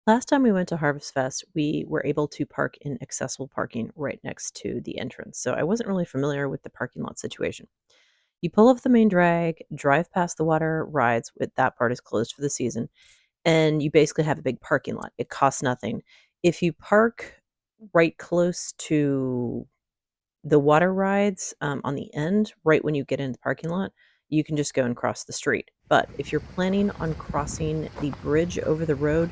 Last time we went to Harvest Fest, we were able to park in accessible parking right next to the entrance, so I wasn't really familiar with the parking lot situation. You pull off the main drag, drive past the water rides, with that part is closed for the season, and you basically have a big parking lot. It costs nothing. If you park right close to the water rides, on the end, right when you get in the parking lot, you can just go and cross the street. But if you're planning on crossing the bridge over the road,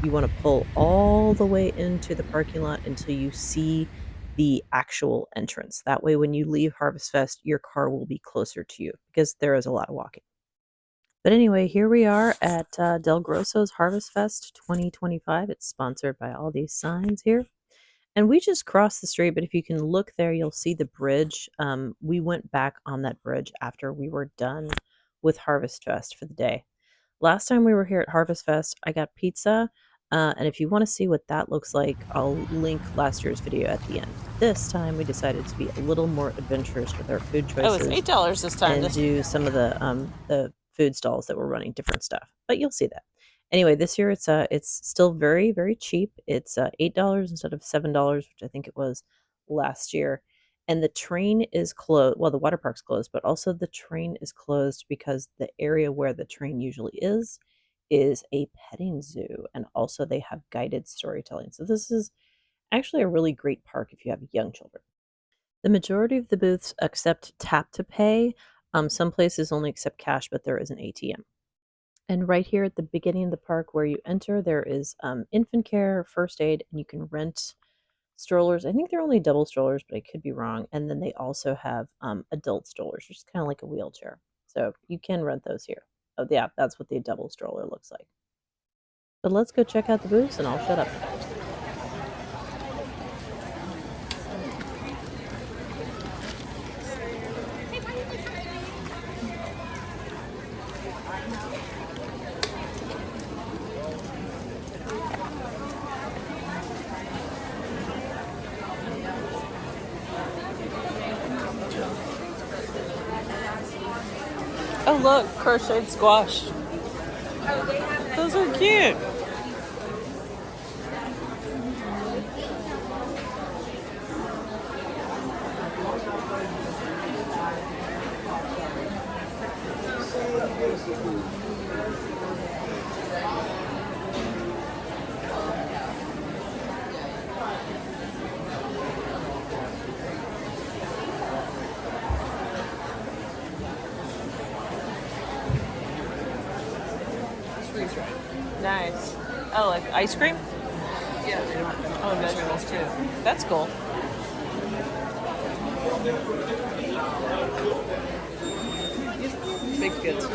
you wanna pull all the way into the parking lot until you see the actual entrance. That way, when you leave Harvest Fest, your car will be closer to you because there is a lot of walking. But anyway, here we are at, DelGrosso's Harvest Fest 2025. It's sponsored by all these signs here. And we just crossed the street, but if you can look there, you'll see the bridge. We went back on that bridge after we were done with Harvest Fest for the day. Last time we were here at Harvest Fest, I got pizza. And if you want to see what that looks like, I'll link last year's video at the end. This time we decided to be a little more adventurous with our food Oh, it's choices $8 this time. and do some of the food stalls that were running different stuff. But you'll see that. Anyway, this year it's still very, very cheap. It's $8 instead of $7, which I think it was last year. And the train is closed. Well, the water park's closed, but also the train is closed because the area where the train usually is a petting zoo, and also they have guided storytelling. So this is actually a really great park if you have young children. The majority of the booths accept tap to pay. Some places only accept cash, but there is an ATM. And right here at the beginning of the park where you enter, there is infant care, first aid, and you can rent strollers. I think they're only double strollers, but I could be wrong. And then they also have adult strollers, which is kind of like a wheelchair. So you can rent those here. Oh, yeah, that's what the double stroller looks like. But let's go check out the booths and I'll shut up now. Oh, look, crocheted squash. Those are cute. Nice. Oh, like ice cream? Yeah, they don't. Oh, vegetables too. That's cool. Baked goods.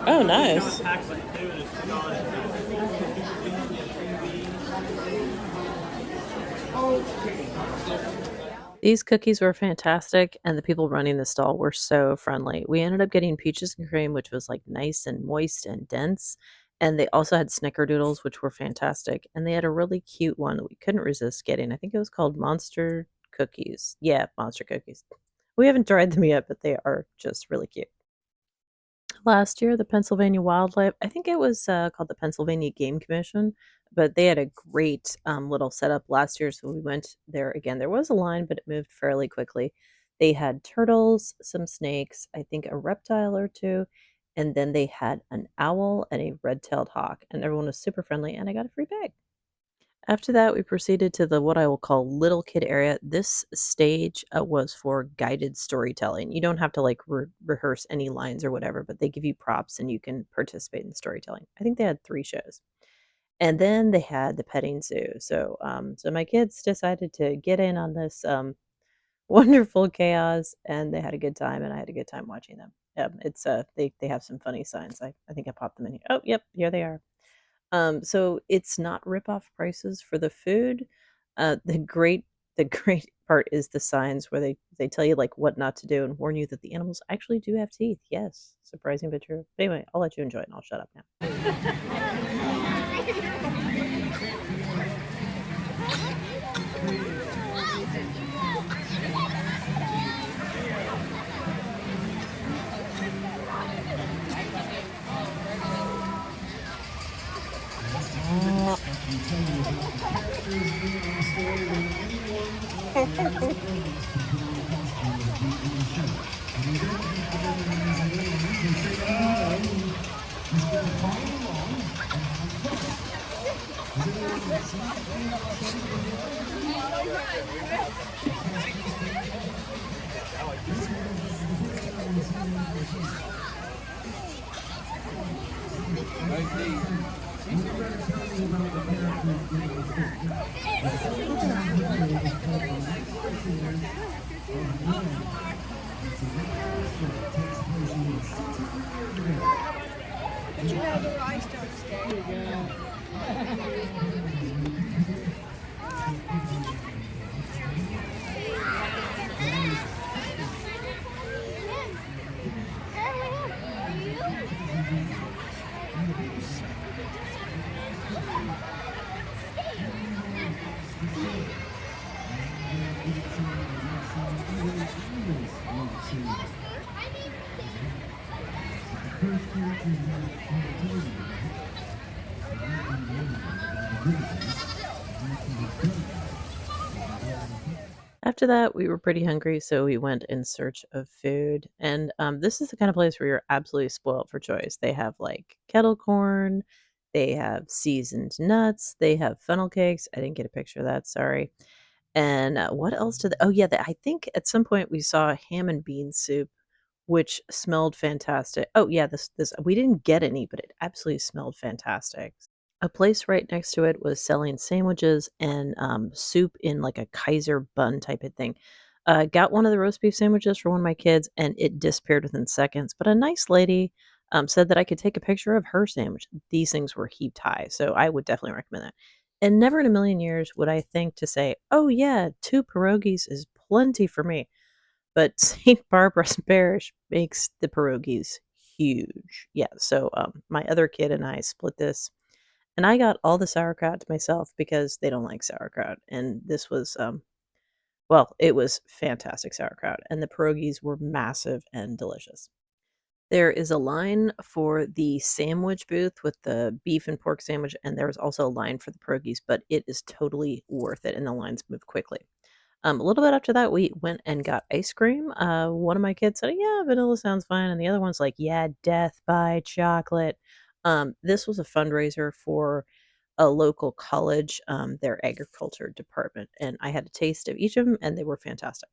Oh, nice. These cookies were fantastic, and the people running the stall were so friendly. We ended up getting peaches and cream, which was like nice and moist and dense. And they also had snickerdoodles, which were fantastic. And they had a really cute one that we couldn't resist getting. I think it was called Monster Cookies. Yeah, Monster Cookies. We haven't tried them yet, but they are just really cute. Last year, the Pennsylvania Wildlife, I think it was called the Pennsylvania Game Commission, but they had a great little setup last year. So we went there again. There was a line, but it moved fairly quickly. They had turtles, some snakes, I think a reptile or two, and then they had an owl and a red tailed hawk, and everyone was super friendly, and I got a free bag. After that, we proceeded to the what I will call little kid area. This stage was for guided storytelling. You don't have to like rehearse any lines or whatever, but they give you props and you can participate in the storytelling. I think they had 3 shows, and then they had the petting zoo. So my kids decided to get in on this wonderful chaos, and they had a good time, and I had a good time watching them. It's they have some funny signs. I think I popped them in here. Oh, yep, here they are. So it's not rip-off prices for the food. The great part is the signs where they tell you, like, what not to do and warn you that the animals actually do have teeth. Yes, surprising but true. But anyway, I'll let you enjoy it, and I'll shut up now. But you know the rice don't stay. After that, we were pretty hungry, so we went in search of food. And this is the kind of place where you're absolutely spoiled for choice. They have like kettle corn, they have seasoned nuts, they have funnel cakes. I didn't get a picture of that, sorry. And what else did? Oh yeah, I think at some point we saw ham and bean soup, which smelled fantastic. Oh yeah, this we didn't get any, but it absolutely smelled fantastic. A place right next to it was selling sandwiches and, soup in, like, a Kaiser bun type of thing. Got one of the roast beef sandwiches for one of my kids, and it disappeared within seconds, but a nice lady, said that I could take a picture of her sandwich. These things were heaped high, so I would definitely recommend that. And never in a million years would I think to say, "Oh, yeah, 2 pierogies is plenty for me." But St. Barbara's Parish makes the pierogies huge. Yeah, so, my other kid and I split this and I got all the sauerkraut to myself because they don't like sauerkraut, and this was, well, it was fantastic sauerkraut, and the pierogies were massive and delicious. There is a line for the sandwich booth with the beef and pork sandwich, and there was also a line for the pierogies, but it is totally worth it, and the lines move quickly. A little bit after that, we went and got ice cream. One of my kids said, "Yeah, vanilla sounds fine," and the other one's like, "Yeah, death by chocolate." This was a fundraiser for a local college, their agriculture department, and I had a taste of each of them, and they were fantastic.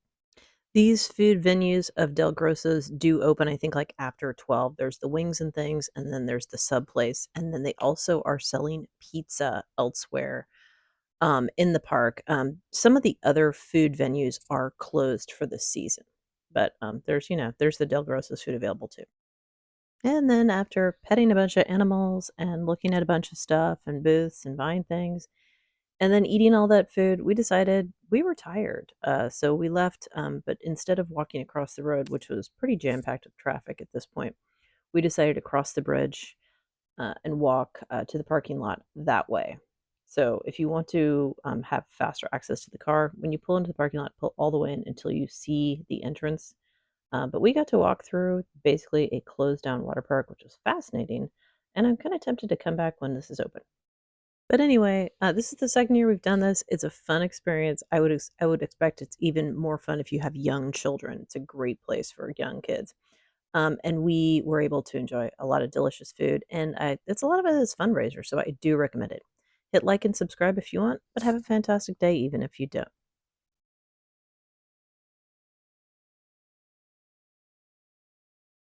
These food venues of DelGrosso's do open, I think, like, after 12. There's the wings and things, and then there's the sub place, and then they also are selling pizza elsewhere, in the park. Some of the other food venues are closed for the season, but, there's the DelGrosso's food available too. And then after petting a bunch of animals and looking at a bunch of stuff and booths and buying things, and then eating all that food, we decided we were tired. So we left, but instead of walking across the road, which was pretty jam packed with traffic at this point, we decided to cross the bridge and walk to the parking lot that way. So if you want to have faster access to the car, when you pull into the parking lot, pull all the way in until you see the entrance. But we got to walk through basically a closed down water park, which was fascinating. And I'm kind of tempted to come back when this is open. But anyway, this is the second year we've done this. It's a fun experience. I would expect it's even more fun if you have young children. It's a great place for young kids. And we were able to enjoy a lot of delicious food, and it's a lot of it is fundraiser, so I do recommend it. Hit like and subscribe if you want, but have a fantastic day even if you don't.